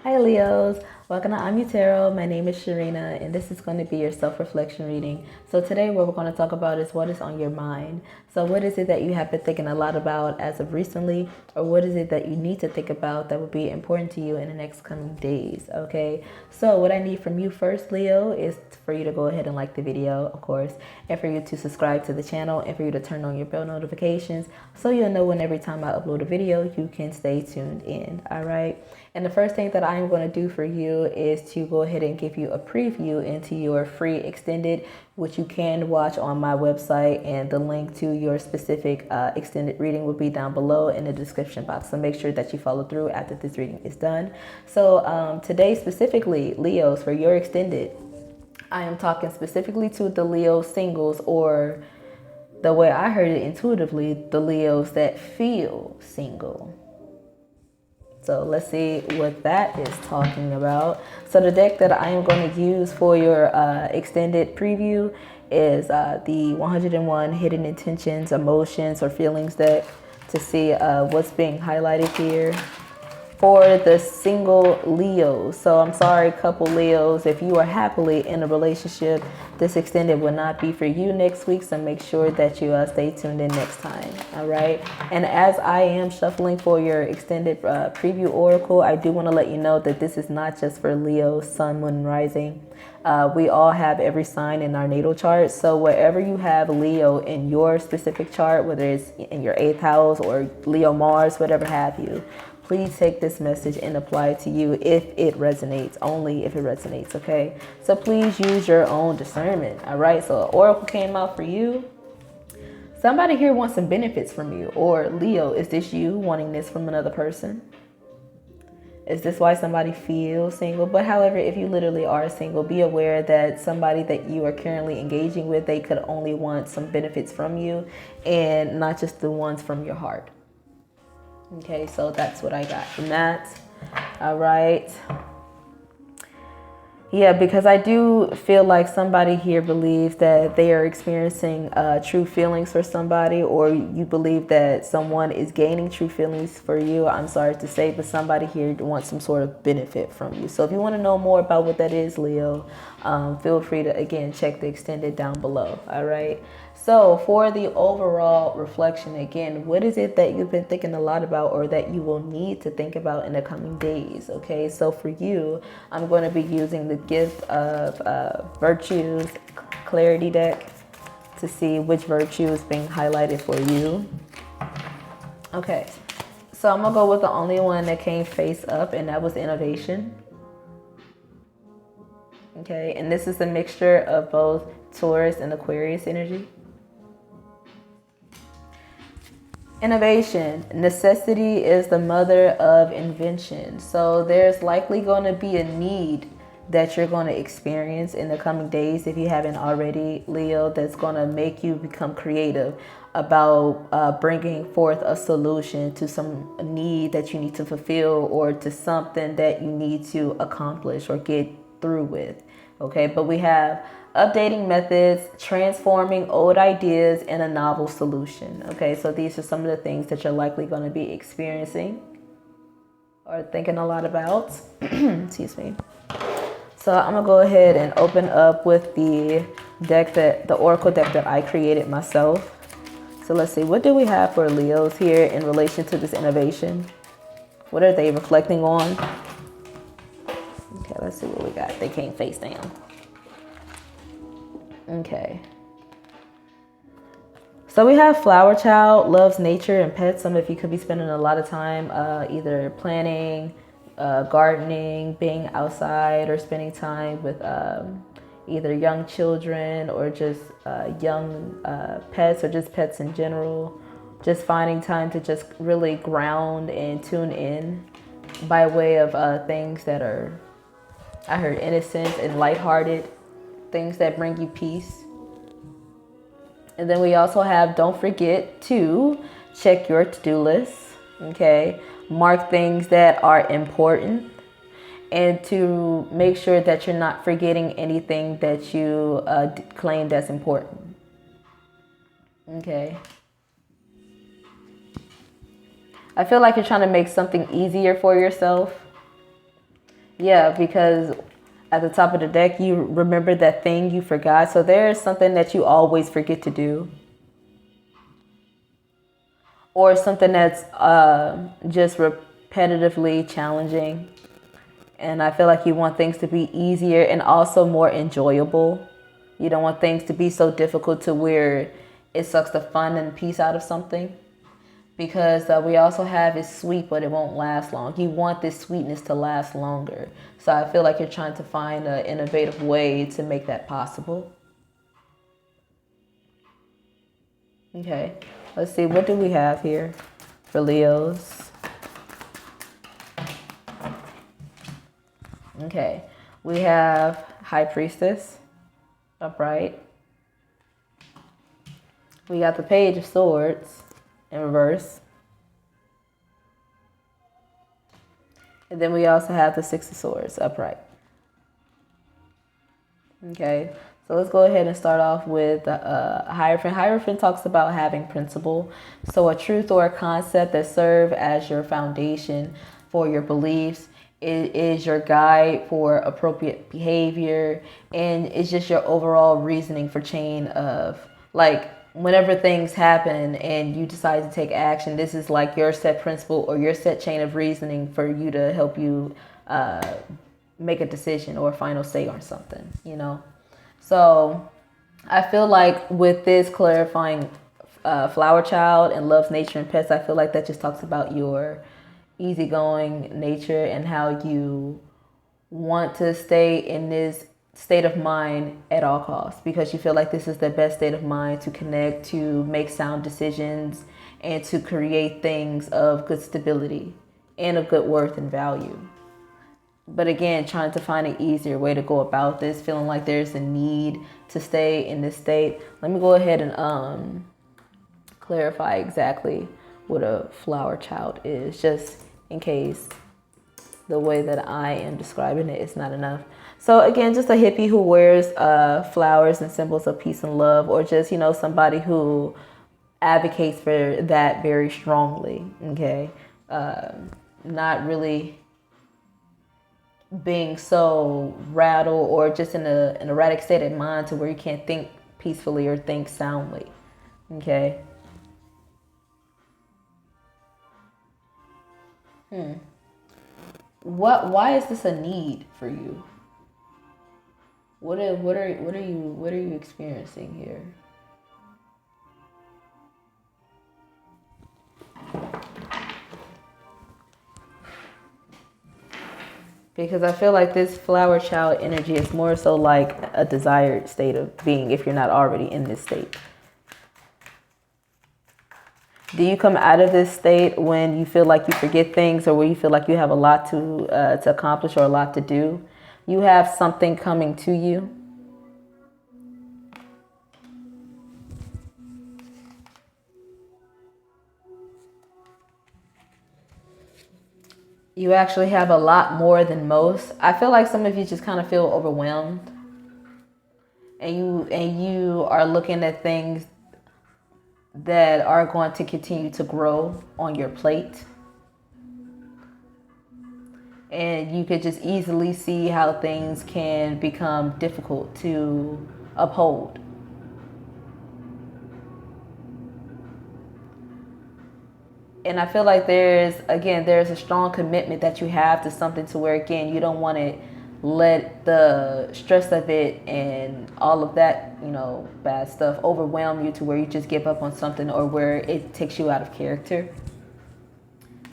Hi Leos, welcome to I'm Your Tarot. My name is Sharena and this is going to be your self-reflection reading. So today what we're going to talk about is what is on your mind. So what is it that you have been thinking a lot about as of recently, or what is it that you need to think about that would be important to you in the next coming days, okay? So what I need from you first, Leo, is for you to go ahead and like the video, of course, and for you to subscribe to the channel and for you to turn on your bell notifications so you'll know when every time I upload a video, you can stay tuned in, all right? And the first thing that I'm going to do for you is to go ahead and give you a preview into your free extended, which you can watch on my website, and the link to your specific extended reading will be down below in the description box. So make sure that you follow through after this reading is done. So today specifically, Leos, for your extended, I am talking specifically to the Leo singles, or the way I heard it intuitively, the Leos that feel single. So let's see what that is talking about. So the deck that I am going to use for your extended preview is the 101 Hidden Intentions, Emotions, or Feelings deck to see what's being highlighted here for the single Leos. So I'm sorry, couple Leos, if you are happily in a relationship, this extended will not be for you next week. So make sure that you stay tuned in next time. All right. And as I am shuffling for your extended preview oracle, I do want to let you know that this is not just for Leo, Sun, Moon, and Rising. We all have every sign in our natal chart. So wherever you have Leo in your specific chart, whether it's in your 8th house or Leo Mars, whatever have you, please take this message and apply it to you if it resonates, only if it resonates, okay? So please use your own discernment, all right? So oracle came out for you. Somebody here wants some benefits from you. Or Leo, is this you wanting this from another person? Is this why somebody feels single? But however, if you literally are single, be aware that somebody that you are currently engaging with, they could only want some benefits from you and not just the ones from your heart. Okay, so that's what I got from that. All right. Yeah, because I do feel like somebody here believes that they are experiencing true feelings for somebody, or you believe that someone is gaining true feelings for you. I'm sorry to say, but somebody here wants some sort of benefit from you. So if you want to know more about what that is, Leo, feel free to, again, check the extended down below. All right. So for the overall reflection, again, what is it that you've been thinking a lot about, or that you will need to think about in the coming days? Okay, so for you, I'm going to be using the Gift of Virtues Clarity deck to see which virtue is being highlighted for you. Okay, so I'm going to go with the only one that came face up, and that was Innovation. Okay, and this is a mixture of both Taurus and Aquarius energy. Innovation. Necessity is the mother of invention. So there's likely going to be a need that you're going to experience in the coming days, if you haven't already, Leo, that's going to make you become creative about bringing forth a solution to some need that you need to fulfill, or to something that you need to accomplish or get through with. Okay, but we have updating methods, transforming old ideas, and a novel solution. Okay, so these are some of the things that you're likely going to be experiencing or thinking a lot about. Excuse me. So I'm gonna go ahead and open up with the deck, the oracle deck that I created myself. So let's see, what do we have for Leos here in relation to this innovation? What are they reflecting on? Okay, let's see what we got. They came face down. Okay. So we have Flower Child, loves nature and pets. Some of you could be spending a lot of time either planning, gardening, being outside, or spending time with either young children or just young pets, or just pets in general. Just finding time to just really ground and tune in by way of things that are, I heard, innocent and lighthearted, things that bring you peace. And then we also have, don't forget to check your to-do list, okay? Mark things that are important, and to make sure that you're not forgetting anything that you claimed as important, okay? I feel like you're trying to make something easier for yourself. Yeah, because at the top of the deck, you remember that thing you forgot. So there is something that you always forget to do, or something that's just repetitively challenging. And I feel like you want things to be easier and also more enjoyable. You don't want things to be so difficult to where it sucks the fun and peace out of something. Because we also have is sweet, but it won't last long. You want this sweetness to last longer. So I feel like you're trying to find an innovative way to make that possible. Okay, let's see. What do we have here for Leos? Okay, we have High Priestess, upright. We got the Page of Swords in reverse. And then we also have the Six of Swords, upright. Okay, so let's go ahead and start off with Hierophant. Hierophant talks about having principle. So a truth or a concept that serve as your foundation for your beliefs. It is your guide for appropriate behavior, and it's just your overall reasoning for chain of, like, whenever things happen and you decide to take action, this is like your set principle or your set chain of reasoning for you to help you make a decision or a final say on something, you know? So I feel like with this clarifying flower child and loves nature and pets, I feel like that just talks about your easygoing nature and how you want to stay in this state of mind at all costs, because you feel like this is the best state of mind to connect, to make sound decisions, and to create things of good stability and of good worth and value. But again, trying to find an easier way to go about this, feeling like there's a need to stay in this state. Let me go ahead and clarify exactly what a flower child is, just in case the way that I am describing it is not enough. So again, just a hippie who wears flowers and symbols of peace and love, or just, you know, somebody who advocates for that very strongly. Okay, not really being so rattled or just in an erratic state of mind to where you can't think peacefully or think soundly. Okay. Why is this a need for you? What are you experiencing here? Because I feel like this flower child energy is more so like a desired state of being if you're not already in this state. Do you come out of this state when you feel like you forget things, or when you feel like you have a lot to accomplish or a lot to do? You have something coming to you. You actually have a lot more than most. I feel like some of you just kind of feel overwhelmed, and you are looking at things that are going to continue to grow on your plate. And you could just easily see how things can become difficult to uphold. And I feel like there's a strong commitment that you have to something, to where, again, you don't want to let the stress of it and all of that, you know, bad stuff overwhelm you to where you just give up on something, or where it takes you out of character.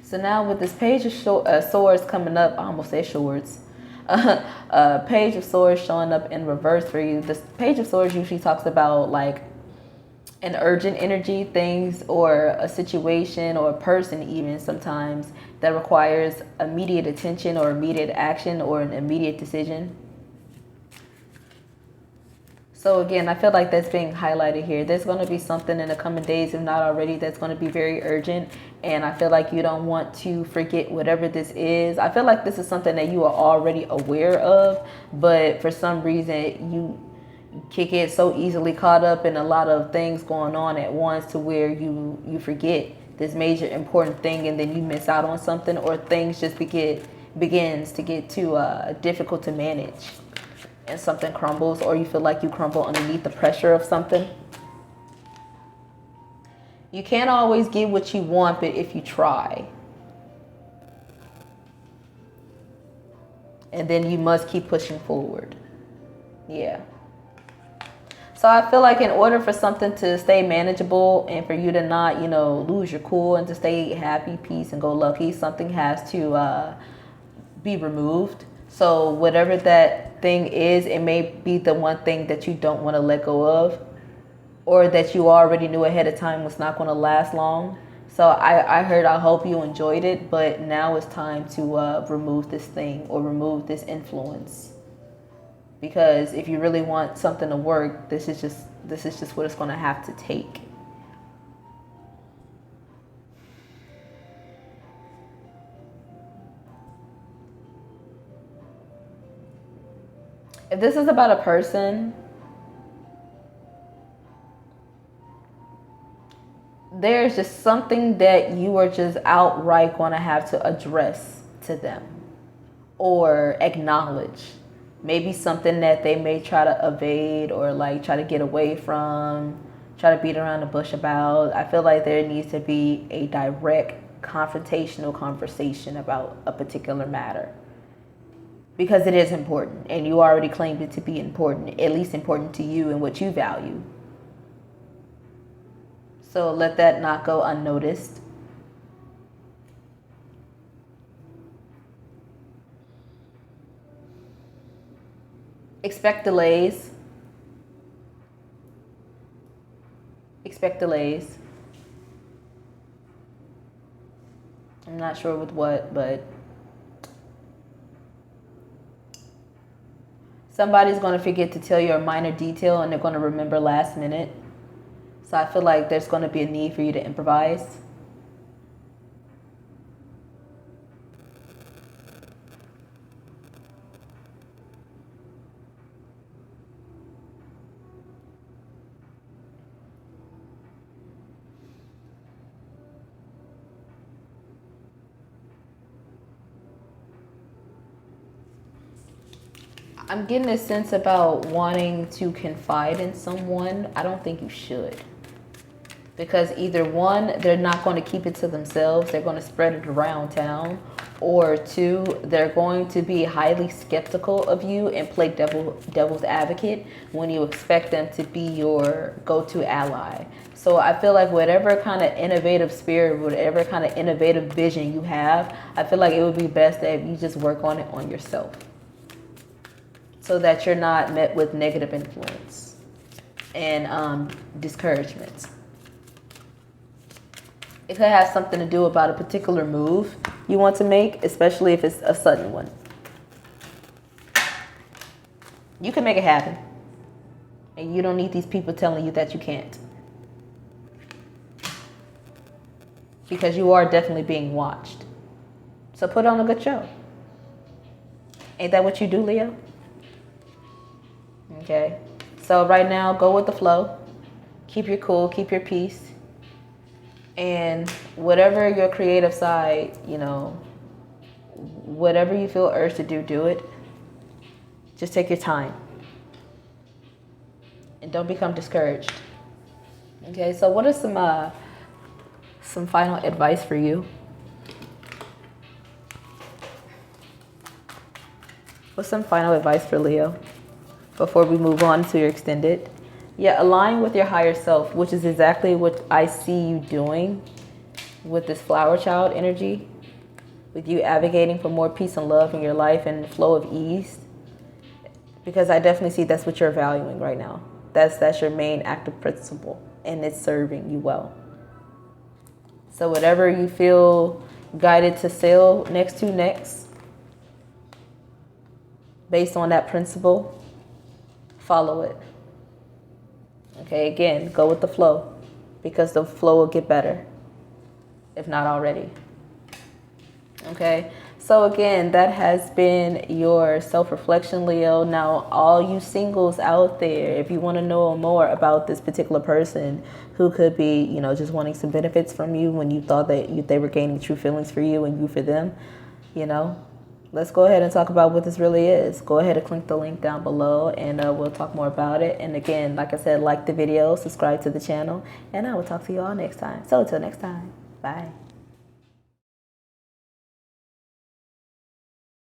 So now with this Page of Swords coming up, I almost said swords. Page of Swords showing up in reverse for you. This Page of Swords usually talks about like an urgent energy, things or a situation or a person even sometimes that requires immediate attention or immediate action or an immediate decision. So again, I feel like that's being highlighted here. There's going to be something in the coming days, if not already, that's going to be very urgent. And I feel like you don't want to forget whatever this is. I feel like this is something that you are already aware of, but for some reason you get so easily caught up in a lot of things going on at once to where you forget this major important thing, and then you miss out on something, or things just begins to get too difficult to manage and something crumbles, or you feel like you crumble underneath the pressure of something. You can't always get what you want, but if you try. And then you must keep pushing forward. Yeah. So I feel like in order for something to stay manageable and for you to not, lose your cool and to stay happy, peace, and go lucky, something has to be removed. So whatever that thing is, it may be the one thing that you don't want to let go of, or that you already knew ahead of time was not going to last long. So I hope you enjoyed it, but now it's time to remove this thing or remove this influence. Because if you really want something to work, this is just what it's going to have to take. If this is about a person, there's just something that you are just outright going to have to address to them or acknowledge. Maybe something that they may try to evade or like try to get away from, try to beat around the bush about. I feel like there needs to be a direct confrontational conversation about a particular matter. Because it is important, and you already claimed it to be important, at least important to you and what you value. So let that not go unnoticed. Expect delays. Expect delays. I'm not sure with what, but somebody's going to forget to tell you a minor detail and they're going to remember last minute. So I feel like there's going to be a need for you to improvise. I'm getting a sense about wanting to confide in someone. I don't think you should. Because either one, they're not going to keep it to themselves. They're going to spread it around town. Or two, they're going to be highly skeptical of you and play devil's advocate when you expect them to be your go-to ally. So I feel like whatever kind of innovative spirit, whatever kind of innovative vision you have, I feel like it would be best that you just work on it on yourself, so that you're not met with negative influence and discouragement. It could have something to do about a particular move you want to make, especially if it's a sudden one. You can make it happen. And you don't need these people telling you that you can't. Because you are definitely being watched. So put on a good show. Ain't that what you do, Leo? Okay, so right now, go with the flow. Keep your cool, keep your peace. And whatever your creative side, whatever you feel urged to do, do it. Just take your time. And don't become discouraged. Okay, so what are some final advice for you? What's some final advice for Leo before we move on to your extended? Yeah, align with your higher self, which is exactly what I see you doing with this flower child energy, with you advocating for more peace and love in your life and flow of ease. Because I definitely see that's what you're valuing right now. That's your main active principle, and it's serving you well. So whatever you feel guided to sail next, based on that principle, follow it. Okay, again, go with the flow, because the flow will get better, if not already. Okay, so again, that has been your self-reflection, Leo. Now, all you singles out there, if you want to know more about this particular person who could be, just wanting some benefits from you when you thought that they were gaining true feelings for you and you for them, let's go ahead and talk about what this really is. Go ahead and click the link down below, and we'll talk more about it. And again, like I said, like the video, subscribe to the channel, and I will talk to you all next time. So until next time, bye.